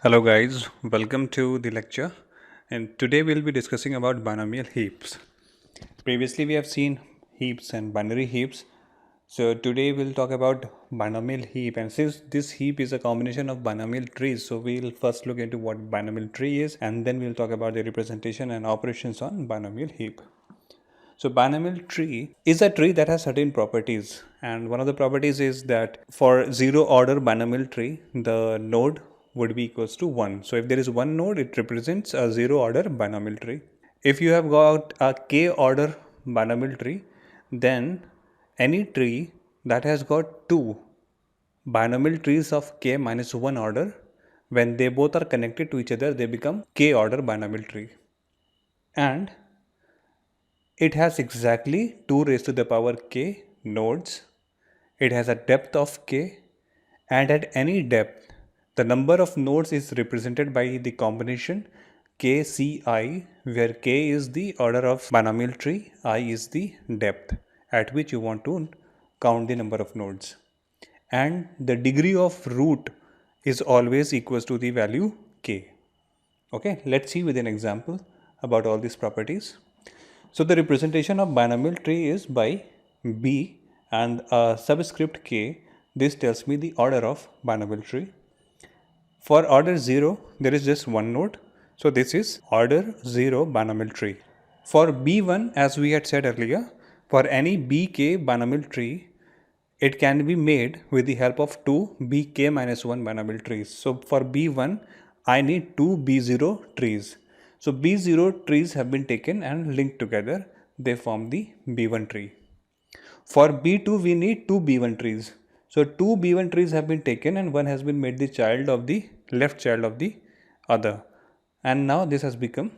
Hello guys, welcome to the lecture, and today we'll be discussing about binomial heaps. Previously we have seen heaps and binary heaps. So today we'll talk about binomial heap, and since this heap is a combination of binomial trees, so we'll first look into what binomial tree is, and then we'll talk about the representation and operations on binomial heap. So binomial tree is a tree that has certain properties, and one of the properties is that for zero order binomial tree, the node would be equals to 1. So if there is one node, it represents a zero order binomial tree. If you have got a k order binomial tree, then any tree that has got two binomial trees of k minus 1 order, when they both are connected to each other, they become k order binomial tree. And it has exactly 2 raised to the power k nodes. It has a depth of k, and at any depth, the number of nodes is represented by the combination kci, where k is the order of binomial tree, I is the depth at which you want to count the number of nodes. And the degree of root is always equals to the value k. Okay, let's see with an example about all these properties. So the representation of binomial tree is by b and a subscript k. This tells me the order of binomial tree. For order 0, there is just one node. So this is order 0 binomial tree. For b1, as we had said earlier, for any bk binomial tree, it can be made with the help of two bk minus 1 binomial trees. So for b1, I need two b0 trees. So b0 trees have been taken and linked together. They form the b1 tree. For b2, we need two b1 trees. So two b1 trees have been taken and one has been made the child of the left child of the other. And now this has become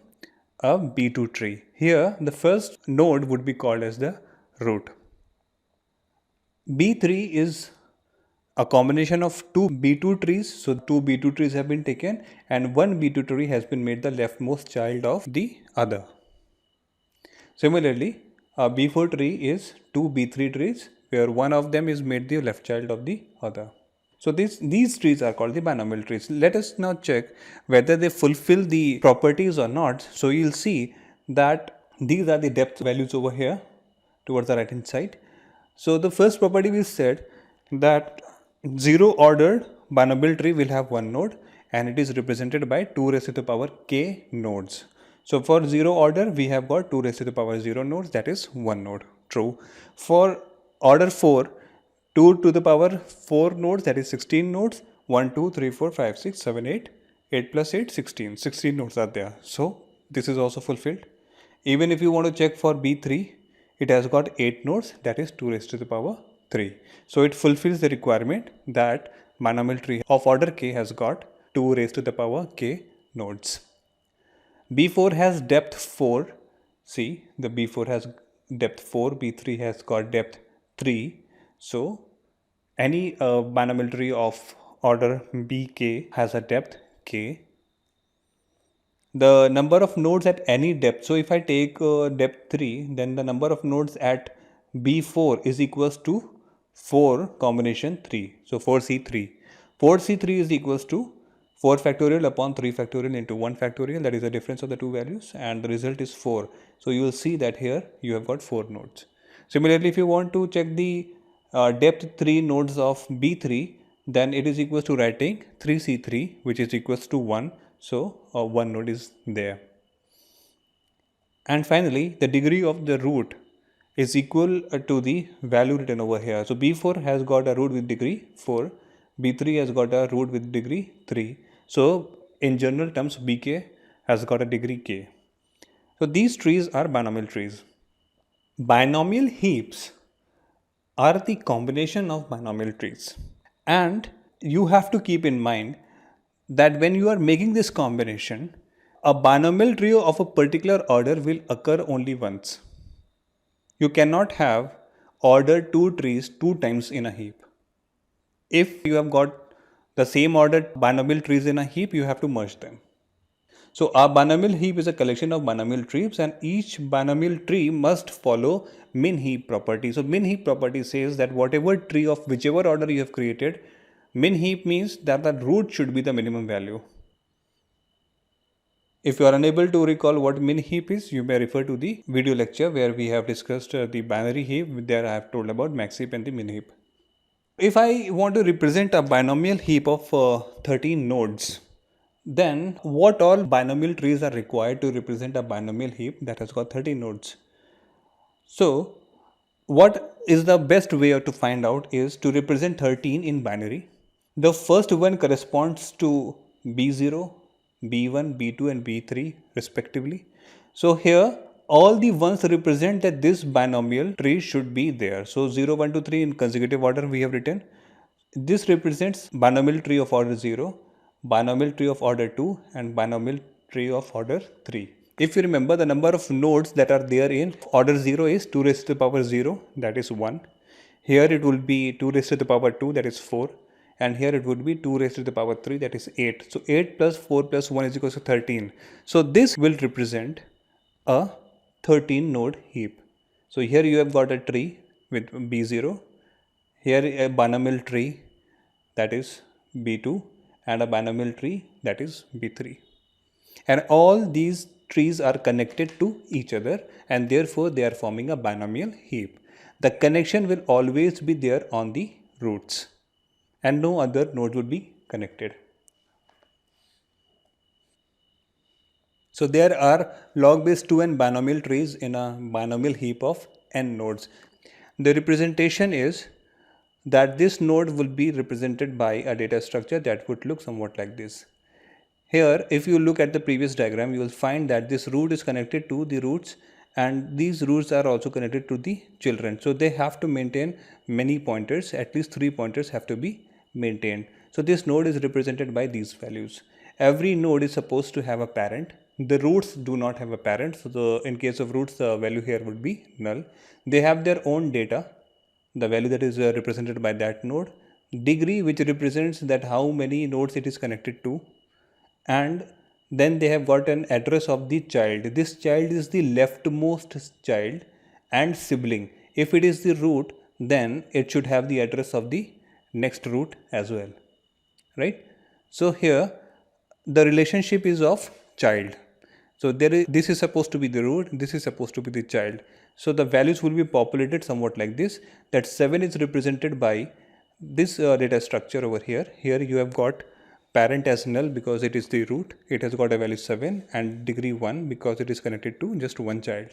a b2 tree. Here the first node would be called as the root. B3 is a combination of two B2 trees. So two B2 trees have been taken and one B2 tree has been made the leftmost child of the other. Similarly, a B4 tree is two B3 trees where one of them is made the left child of the other. So these trees are called the binomial trees. Let us now check whether they fulfill the properties or not. So you'll see that these are the depth values over here towards the right hand side. So the first property we said that zero ordered binomial tree will have one node and it is represented by 2 raised to the power k nodes. So for zero order we have got 2 raised to the power 0 nodes, that is one node. True. For order 4, 2 to the power 4 nodes, that is 16 nodes. 1 2 3 4 5 6 7 8, 8 plus 8 16, 16 nodes are there. So this is also fulfilled. Even if you want to check for b3, it has got 8 nodes, that is 2 raised to the power 3. So it fulfills the requirement that binomial tree of order k has got 2 raised to the power k nodes. B4 has depth 4. See, the B4 has depth 4, B3 has got depth 3. So any binomial tree of order bk has a depth k. The number of nodes at any depth. So if I take depth 3, then the number of nodes at B4 is equals to 4 combination 3. So 4C3. 4C3 is equals to 4 factorial upon 3 factorial into 1 factorial. That is the difference of the two values and the result is 4. So you will see that here you have got 4 nodes. Similarly, if you want to check the depth 3 nodes of B3, then it is equals to writing 3C3, which is equals to 1. So one node is there. And finally, the degree of the root is equal to the value written over here. So B4 has got a root with degree 4, B3 has got a root with degree 3. So in general terms, BK has got a degree K. So these trees are binomial trees. Binomial heaps are the combination of binomial trees. And you have to keep in mind that when you are making this combination, a binomial trio of a particular order will occur only once. You cannot have ordered two trees two times in a heap. If you have got the same ordered binomial trees in a heap, you have to merge them. So a binomial heap is a collection of binomial trees and each binomial tree must follow min heap property. So min heap property says that whatever tree of whichever order you have created, min heap means that the root should be the minimum value. If you are unable to recall what min heap is, you may refer to the video lecture where we have discussed the binary heap. There I have told about max heap and the min heap. If I want to represent a binomial heap of 13 nodes, then what all binomial trees are required to represent a binomial heap that has got 13 nodes? So, what is the best way to find out is to represent 13 in binary. The first one corresponds to B0, B1, B2 and B3 respectively. So here all the ones represent that this binomial tree should be there. So 0, 1, 2, 3 in consecutive order we have written. This represents binomial tree of order 0, binomial tree of order 2 and binomial tree of order 3. If you remember, the number of nodes that are there in order 0 is 2 raised to the power 0, that is 1. Here it will be 2 raised to the power 2, that is 4. And here it would be 2 raised to the power 3, that is 8. So 8 plus 4 plus 1 is equal to 13. So this will represent a 13 node heap. So here you have got a tree with B0, here a binomial tree that is B2 and a binomial tree that is B3. And all these trees are connected to each other and therefore they are forming a binomial heap. The connection will always be there on the roots and no other node would be connected. So there are log base 2n binomial trees in a binomial heap of n nodes. The representation is that this node will be represented by a data structure that would look somewhat like this. Here, if you look at the previous diagram, you will find that this root is connected to the roots and these roots are also connected to the children. So they have to maintain many pointers, at least 3 pointers have to be maintained. So this node is represented by these values. Every node is supposed to have a parent. The roots do not have a parent. So in case of roots, the value here would be null. They have their own data, the value that is represented by that node, degree which represents that how many nodes it is connected to, and then they have got an address of the child. This child is the leftmost child and sibling. If it is the root, then it should have the address of the next root as well, right? So here the relationship is of child. So this is supposed to be the root, this is supposed to be the child. So the values will be populated somewhat like this, that 7 is represented by this data structure over here. Here you have got parent as null because it is the root, it has got a value 7, and degree 1 because it is connected to just one child.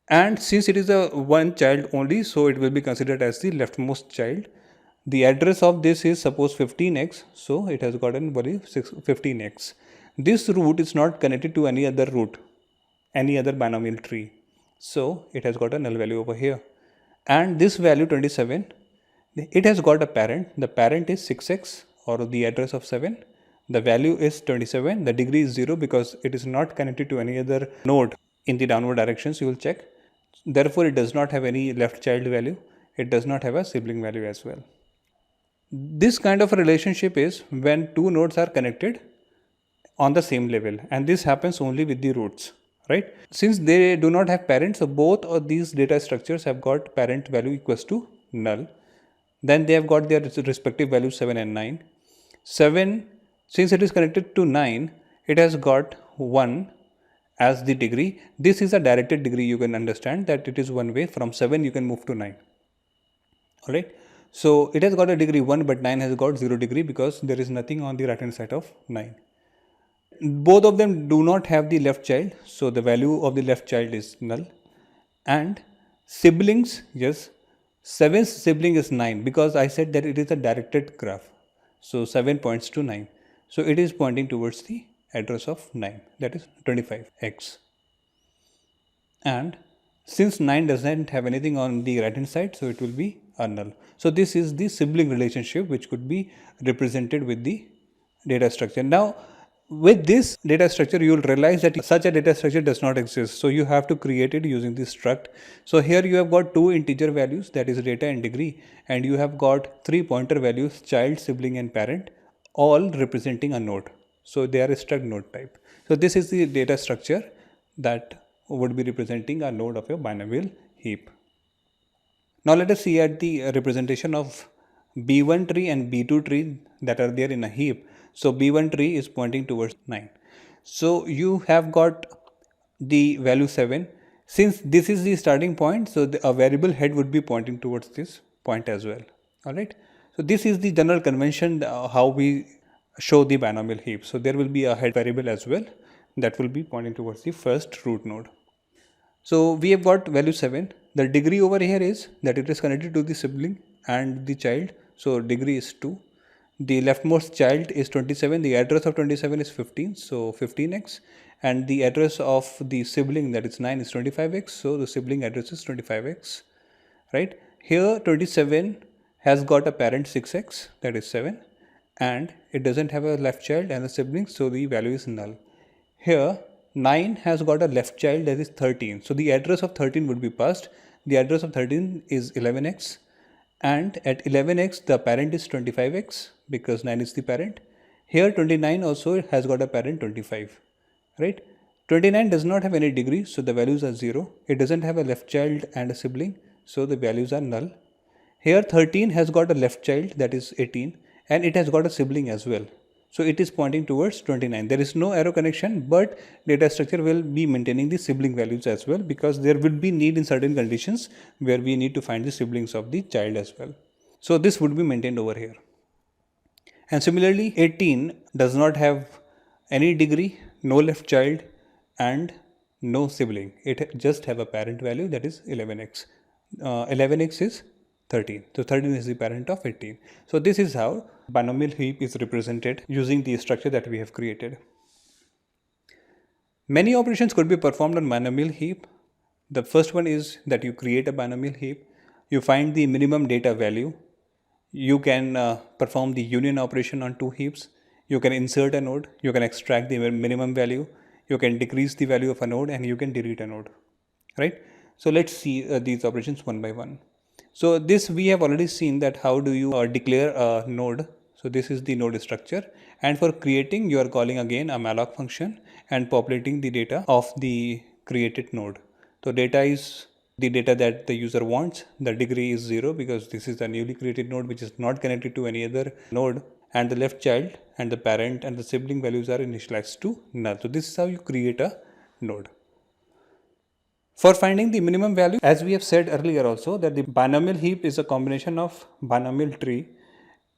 And since it is a one child only, so it will be considered as the leftmost child. The address of this is suppose 15x, so it has got a value 15x. This root is not connected to any other root, any other binomial tree. So it has got a null value over here. And this value 27, it has got a parent. The parent is 6x or the address of 7. The value is 27. The degree is 0 because it is not connected to any other node in the downward directions. You will check. Therefore, it does not have any left child value. It does not have a sibling value as well. This kind of a relationship is when two nodes are connected on the same level, and this happens only with the roots, right? Since they do not have parents, so both of these data structures have got parent value equals to null. Then they have got their respective values 7 and 9. 7, since it is connected to 9, it has got 1 as the degree. This is a directed degree. You can understand that it is one way. From 7 you can move to 9. Alright. So it has got a degree 1, but 9 has got 0 degree because there is nothing on the right hand side of 9. Both of them do not have the left child, so the value of the left child is null. And siblings, yes, 7th sibling is 9 because I said that it is a directed graph. So 7 points to 9. So it is pointing towards the address of 9, that is 25x. And since 9 doesn't have anything on the right hand side, so it will be a null. So this is the sibling relationship which could be represented with the data structure. Now with this data structure, you will realize that such a data structure does not exist. So you have to create it using this struct. So here you have got two integer values, that is data and degree, and you have got 3 pointer values, child, sibling and parent, all representing a node. So they are a struct node type. So this is the data structure that would be representing a node of a binomial heap. Now let us see at the representation of B1 tree and B2 tree that are there in a heap. So B1 tree is pointing towards 9. So you have got the value 7. Since this is the starting point, so a variable head would be pointing towards this point as well. Alright. So this is the general convention how we show the binomial heap. So there will be a head variable as well that will be pointing towards the first root node. So we have got value 7. The degree over here is that it is connected to the sibling and the child. So degree is 2. The leftmost child is 27. The address of 27 is 15. So 15x. And the address of the sibling, that is 9, is 25x. So the sibling address is 25x. Right. Here 27 has got a parent 6x, that is 7. And it doesn't have a left child and a sibling. So the value is null. Here 9 has got a left child, that is 13. So the address of 13 would be passed. The address of 13 is 11x, and at 11x the parent is 25x because 9 is the parent. Here 29 also has got a parent 25, right? 29 does not have any degree, so the values are 0. It doesn't have a left child and a sibling, so the values are null. Here 13 has got a left child, that is 18, and it has got a sibling as well. So it is pointing towards 29. There is no arrow connection, but data structure will be maintaining the sibling values as well, because there will be need in certain conditions where we need to find the siblings of the child as well. So this would be maintained over here. And similarly 18 does not have any degree, no left child and no sibling. It just have a parent value, that is 11x. 11x is 13. So 13 is the parent of 18. So this is how binomial heap is represented using the structure that we have created. Many operations could be performed on binomial heap. The first one is that you create a binomial heap. You find the minimum data value. You can perform the union operation on two heaps. You can insert a node. You can extract the minimum value. You can decrease the value of a node, and you can delete a node, right? So let's see these operations one by one. So this we have already seen that how do you declare a node. So this is the node structure, and for creating you are calling again a malloc function and populating the data of the created node. So data is the data that the user wants. The degree is 0 because this is a newly created node which is not connected to any other node, and the left child and the parent and the sibling values are initialized to null. So this is how you create a node. For finding the minimum value, as we have said earlier also, that the binomial heap is a combination of binomial tree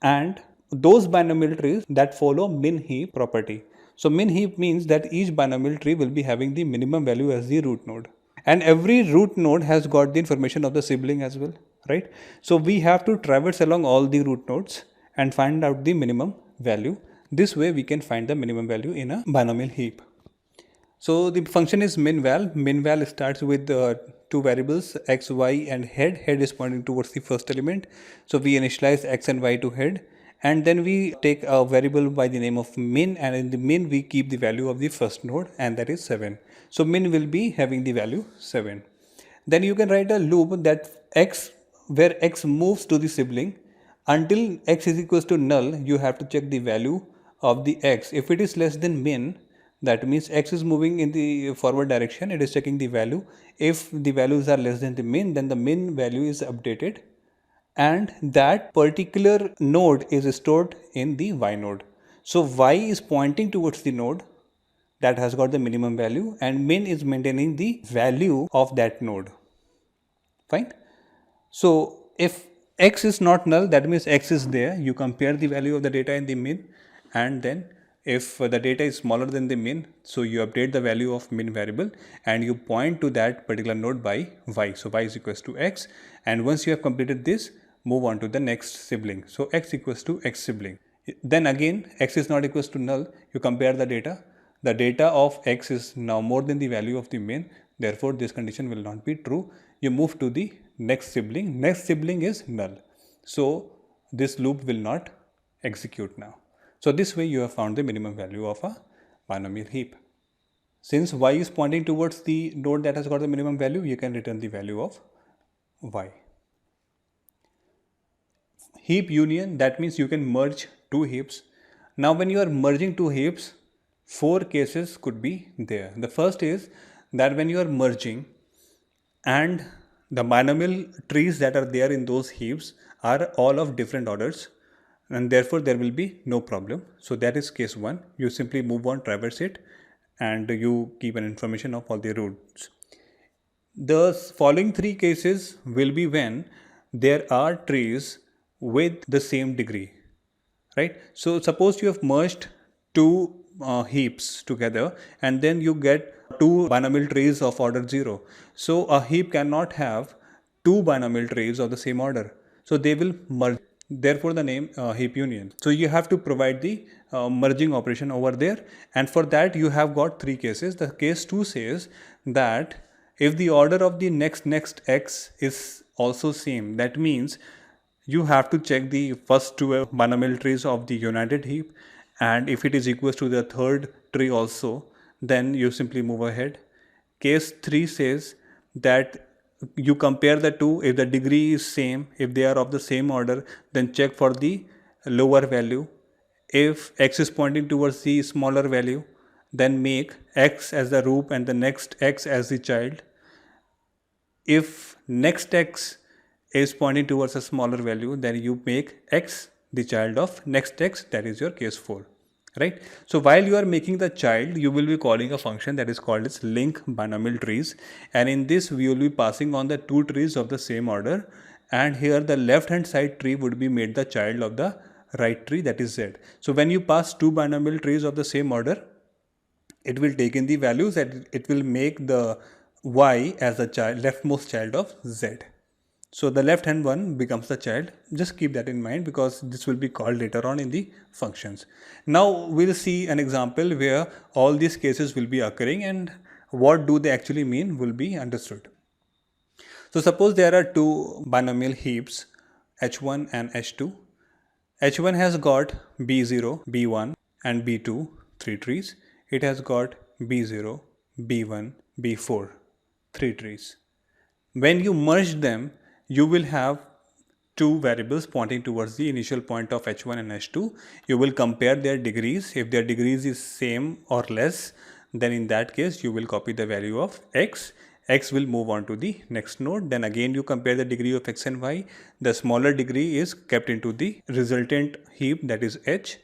and those binomial trees that follow min heap property. So min heap means that each binomial tree will be having the minimum value as the root node, and every root node has got the information of the sibling as well, right? So we have to traverse along all the root nodes and find out the minimum value. This way we can find the minimum value in a binomial heap. So the function is minval. Minval starts with two variables x, y and head. Head is pointing towards the first element. So we initialize x and y to head, and then we take a variable by the name of min, and in the min we keep the value of the first node, and that is 7. So min will be having the value 7. Then you can write a loop that x, where x moves to the sibling until x is equals to null. You have to check the value of the x. If it is less than min, that means x is moving in the forward direction, it is checking the value. If the values are less than the min, then the min value is updated, and that particular node is stored in the y node. So y is pointing towards the node that has got the minimum value, and min is maintaining the value of that node. Fine. So if x is not null, that means x is there. You compare the value of the data in the min, and then if the data is smaller than the min, so you update the value of min variable and you point to that particular node by y. So y is equals to x, and once you have completed this, move on to the next sibling. So x equals to x sibling. Then again x is not equals to null. You compare the data. The data of x is now more than the value of the min. Therefore, this condition will not be true. You move to the next sibling. Next sibling is null. So this loop will not execute now. So this way you have found the minimum value of a binomial heap. Since y is pointing towards the node that has got the minimum value, you can return the value of y. Heap union, that means you can merge two heaps. Now when you are merging two heaps, 4 cases could be there. The first is that when you are merging and the binomial trees that are there in those heaps are all of different orders, and therefore there will be no problem. So that is case 1. You simply move on, traverse it, and you keep an information of all the roots. The following three cases will be when there are trees with the same degree, right? So suppose you have merged two heaps together and then you get two binomial trees of order 0. So a heap cannot have two binomial trees of the same order. So they will merge. Therefore the name heap union. So you have to provide the merging operation over there, and for that you have got three cases. The case 2 says that if the order of the next x is also same, that means you have to check the first two binomial trees of the united heap, and if it is equals to the third tree also, then you simply move ahead. Case 3 says that you compare the two. If the degree is same, if they are of the same order, then check for the lower value. If x is pointing towards the smaller value, then make x as the root and the next x as the child. If next x is pointing towards a smaller value, then you make x the child of next x, that is your case 4, right? So while you are making the child, you will be calling a function that is called as link binomial trees, and in this we will be passing on the two trees of the same order, and here the left hand side tree would be made the child of the right tree, that is z. So when you pass two binomial trees of the same order, it will take in the values and it will make the y as the child, leftmost child of z. So the left hand one becomes the child. Just keep that in mind because this will be called later on in the functions. Now we'll see an example where all these cases will be occurring and what do they actually mean will be understood. So suppose there are two binomial heaps h1 and h2. h1 has got b0, b1 and b2, three trees. It has got b0, b1, b4, three trees. When you merge them, you will have two variables pointing towards the initial point of h1 and h2. You will compare their degrees. If their degrees is same or less, then in that case you will copy the value of x. X will move on to the next node. Then again you compare the degree of x and y. The smaller degree is kept into the resultant heap, that is h,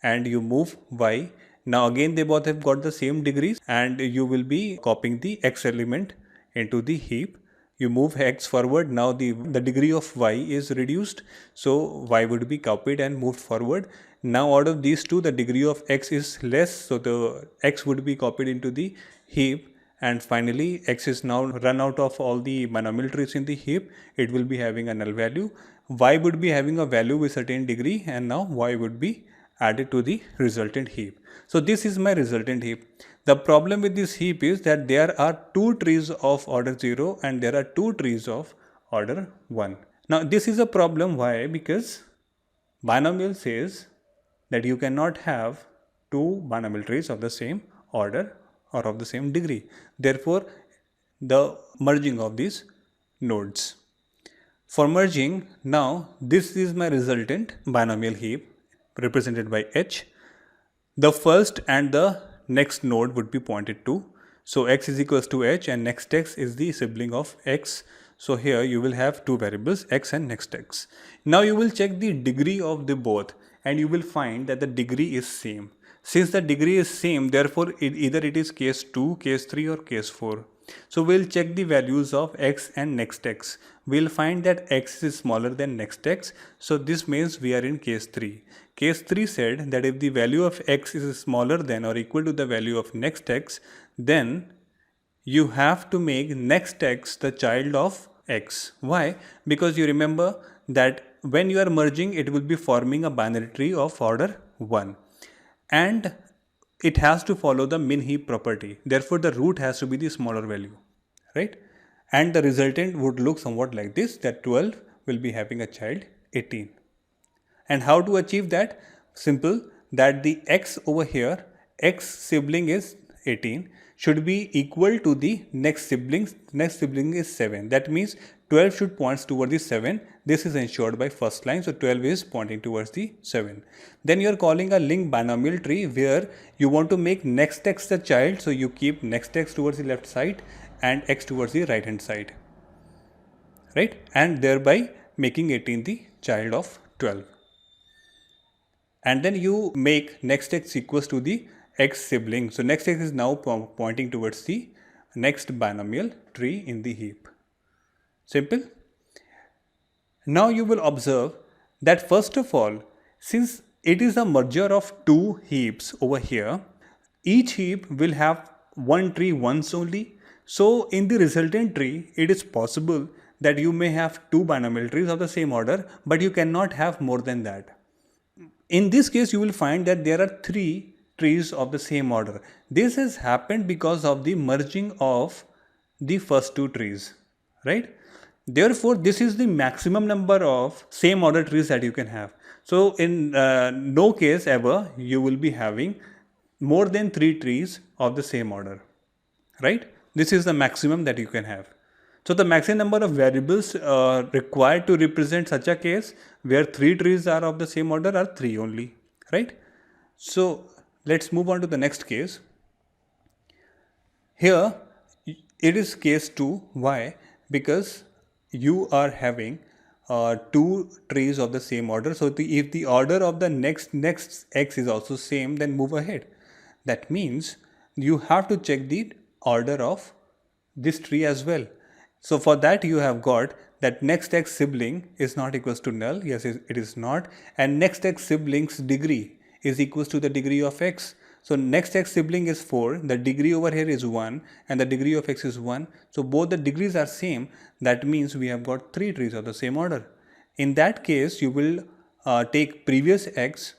and you move y. Now again they both have got the same degrees and you will be copying the x element into the heap. You move x forward. Now the degree of y is reduced, so y would be copied and moved forward. Now out of these two, the degree of x is less, so the x would be copied into the heap, and finally x is now run out of all the binomial trees in the heap. It will be having a null value. Y would be having a value with certain degree, and now y would be added to the resultant heap. So this is my resultant heap. The problem with this heap is that there are two trees of order 0 and there are two trees of order 1. Now this is a problem. Why? Because binomial says that you cannot have two binomial trees of the same order or of the same degree. Therefore, the merging of these nodes. For merging, now this is my resultant binomial heap represented by h. The first and the next node would be pointed to. So x is equals to h and next x is the sibling of x. So here you will have two variables, x and next x. Now you will check the degree of the both and you will find that the degree is same. Since the degree is same, therefore either it is case 2, case 3 or case 4. So we'll check the values of x and next x. We'll find that x is smaller than next x. So this means we are in case 3. Case 3 said that if the value of x is smaller than or equal to the value of next x, then you have to make next x the child of x. Why? Because you remember that when you are merging, it will be forming a binary tree of order 1. And it has to follow the min heap property. Therefore, the root has to be the smaller value, right? And the resultant would look somewhat like this, that 12 will be having a child 18. And how to achieve that? Simple, that the x over here, x sibling is 18, should be equal to the next sibling. Next sibling is 7. That means 12 should point towards the 7. This is ensured by first line. So 12 is pointing towards the 7. Then you are calling a link binomial tree where you want to make next x the child. So you keep next x towards the left side and x towards the right hand side, right? And thereby making 18 the child of 12. And then you make next x equals to the x sibling. So next x is now pointing towards the next binomial tree in the heap. Simple. Now you will observe that first of all, since it is a merger of two heaps over here, each heap will have one tree once only. So in the resultant tree, it is possible that you may have two binomial trees of the same order, but you cannot have more than that. In this case, you will find that there are three trees of the same order. This has happened because of the merging of the first two trees, right? Therefore, this is the maximum number of same order trees that you can have. So, in no case ever you will be having more than three trees of the same order, right? This is the maximum that you can have. So the maximum number of variables required to represent such a case where three trees are of the same order are three only, right? So let's move on to the next case. Here it is case 2. Why? Because you are having two trees of the same order. So if the order of the next x is also same, then move ahead. That means you have to check the order of this tree as well. So for that you have got that next x sibling is not equals to null. Yes, it is not. And next x sibling's degree is equals to the degree of x. So next x sibling is 4, the degree over here is 1 and the degree of x is 1. So both the degrees are same. That means we have got three trees of the same order. In that case, you will take previous x,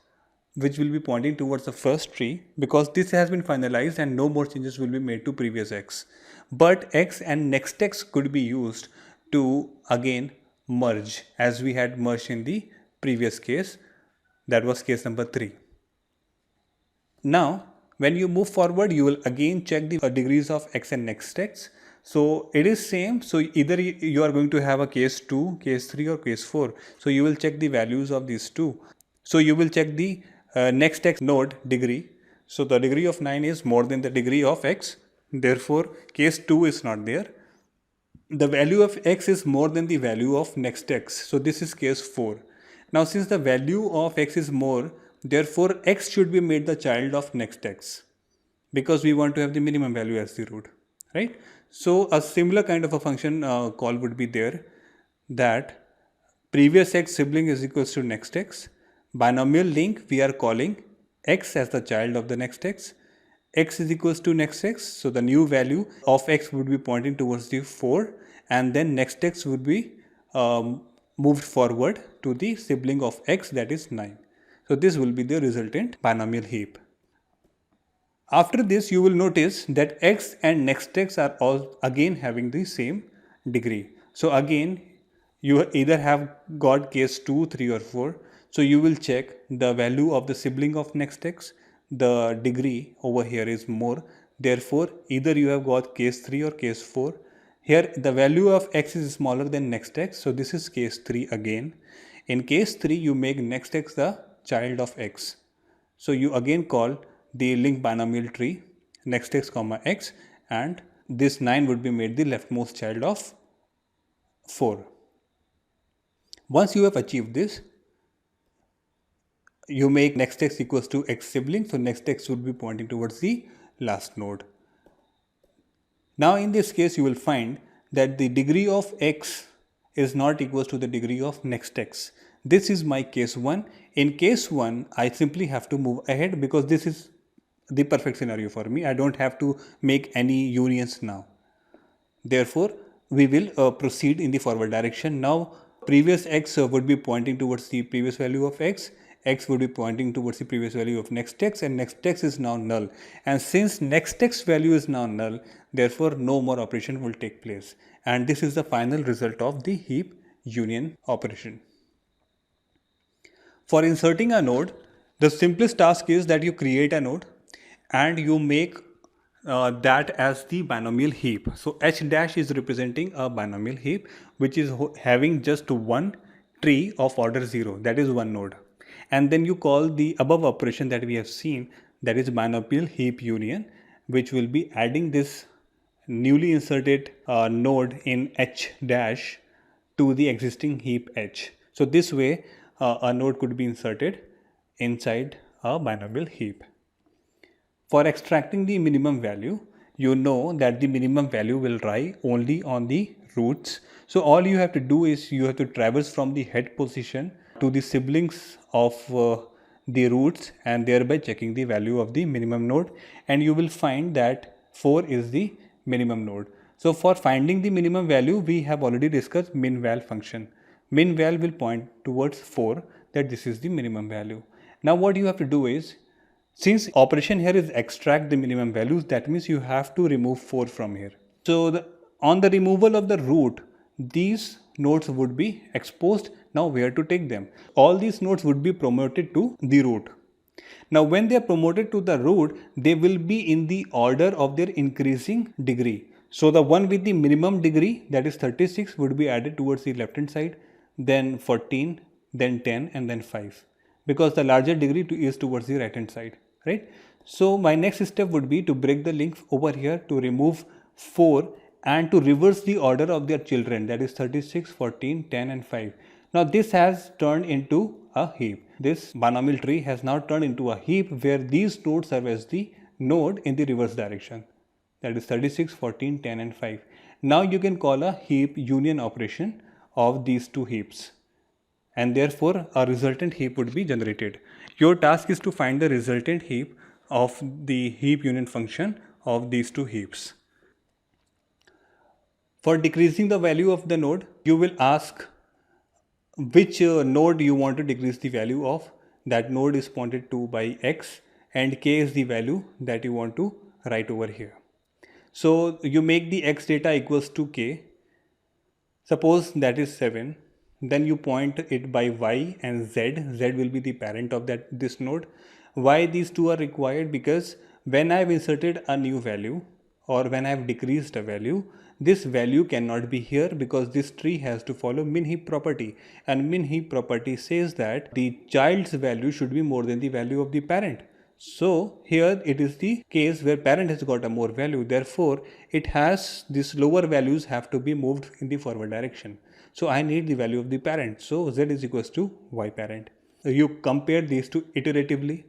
which will be pointing towards the first tree, because this has been finalized and no more changes will be made to previous x. But x and next x could be used to again merge, as we had merged in the previous case. That was case number 3. Now when you move forward, you will again check the degrees of x and next x. So it is same. So either you are going to have a case 2, case 3 or case 4. So you will check the values of these two. So you will check the next x node degree. So the degree of 9 is more than the degree of x. Therefore case 2 is not there. The value of x is more than the value of next x. So this is case 4. Now since the value of x is more, therefore x should be made the child of next x, because we want to have the minimum value as the root, right? So a similar kind of a function call would be there, that previous x sibling is equals to next x. Binomial link, we are calling x as the child of the next x. X is equals to next x. So the new value of x would be pointing towards the 4, and then next x would be moved forward to the sibling of x, that is 9. So this will be the resultant binomial heap. After this, you will notice that x and next x are all again having the same degree. So again, you either have got case 2, 3 or 4. So you will check the value of the sibling of next x. The degree over here is more. Therefore, either you have got case 3 or case 4. Here the value of x is smaller than next x. So this is case 3 again. In case 3, you make next x the child of x. So you again call the linked binomial tree next x comma x, and this 9 would be made the leftmost child of 4. Once you have achieved this, you make next x equals to x sibling. So next x would be pointing towards the last node. Now in this case, you will find that the degree of x is not equals to the degree of next x. This is my case 1. In case 1, I simply have to move ahead because this is the perfect scenario for me. I don't have to make any unions now. Therefore, we will proceed in the forward direction. Now previous x would be pointing towards the previous value of x. X would be pointing towards the previous value of next x, and next x is now null. And since next x value is now null, therefore no more operation will take place. And this is the final result of the heap union operation. For inserting a node, the simplest task is that you create a node and you make that as the binomial heap. So h dash is representing a binomial heap which is having just one tree of order 0, that is one node. And then you call the above operation that we have seen, that is binomial heap union, which will be adding this newly inserted node in h dash to the existing heap h. So this way a node could be inserted inside a binomial heap. For extracting the minimum value, you know that the minimum value will lie only on the roots. So all you have to do is you have to traverse from the head position to the siblings of the roots and thereby checking the value of the minimum node, and you will find that 4 is the minimum node. So for finding the minimum value, we have already discussed min-val function. Min-val will point towards 4, that this is the minimum value. Now what you have to do is, since operation here is extract the minimum values, that means you have to remove 4 from here. So on the removal of the root, these nodes would be exposed. Now where to take them? All these nodes would be promoted to the root. Now when they are promoted to the root, they will be in the order of their increasing degree. So the one with the minimum degree, that is 36, would be added towards the left hand side, then 14, then 10, and then 5, because the larger degree is towards the right hand side, right? So my next step would be to break the link over here to remove 4 and to reverse the order of their children, that is 36, 14, 10 and 5. Now this has turned into a heap. This binomial tree has now turned into a heap where these nodes serve as the node in the reverse direction, that is 36, 14, 10 and 5. Now you can call a heap union operation of these two heaps, and therefore a resultant heap would be generated. Your task is to find the resultant heap of the heap union function of these two heaps. For decreasing the value of the node, you will ask which node you want to decrease the value of. That node is pointed to by x, and k is the value that you want to write over here. So you make the x data equals to k. Suppose that is 7. Then you point it by y and z. Z will be the parent of this node. Why these two are required? Because when I have inserted a new value or when I have decreased a value, this value cannot be here because this tree has to follow min-heap property, and min-heap property says that the child's value should be more than the value of the parent. So here it is the case where parent has got a more value, therefore it has these lower values have to be moved in the forward direction. So I need the value of the parent, so z is equals to y parent. You compare these two iteratively.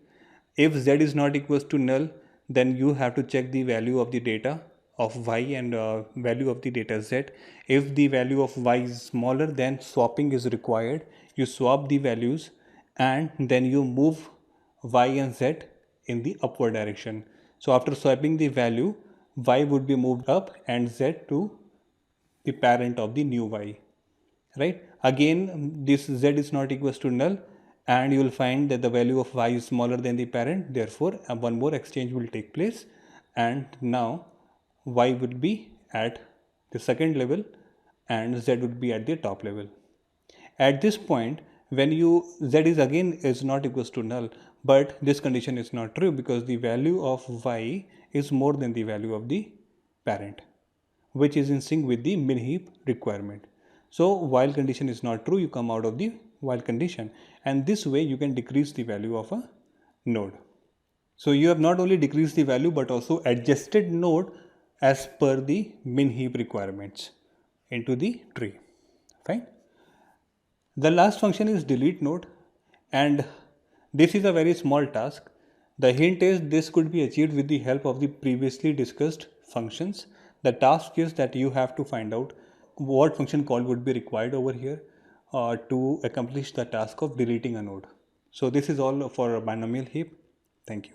If z is not equals to null, then you have to check the value of the data of y and value of the data z. If the value of y is smaller, then swapping is required. You swap the values and then you move y and z in the upward direction. So after swapping the value, y would be moved up and z to the parent of the new y, right? Again, this z is not equals to null, and you will find that the value of y is smaller than the parent, therefore one more exchange will take place, and now y would be at the second level and z would be at the top level. At this point, when z is not equals to null, but this condition is not true because the value of y is more than the value of the parent, which is in sync with the min-heap requirement. So while condition is not true, you come out of the while condition, and this way you can decrease the value of a node. So you have not only decreased the value but also adjusted node as per the min-heap requirements into the tree. Fine. The last function is delete node, and this is a very small task. The hint is this could be achieved with the help of the previously discussed functions. The task is that you have to find out what function call would be required over here to accomplish the task of deleting a node. So this is all for a binomial heap. Thank you.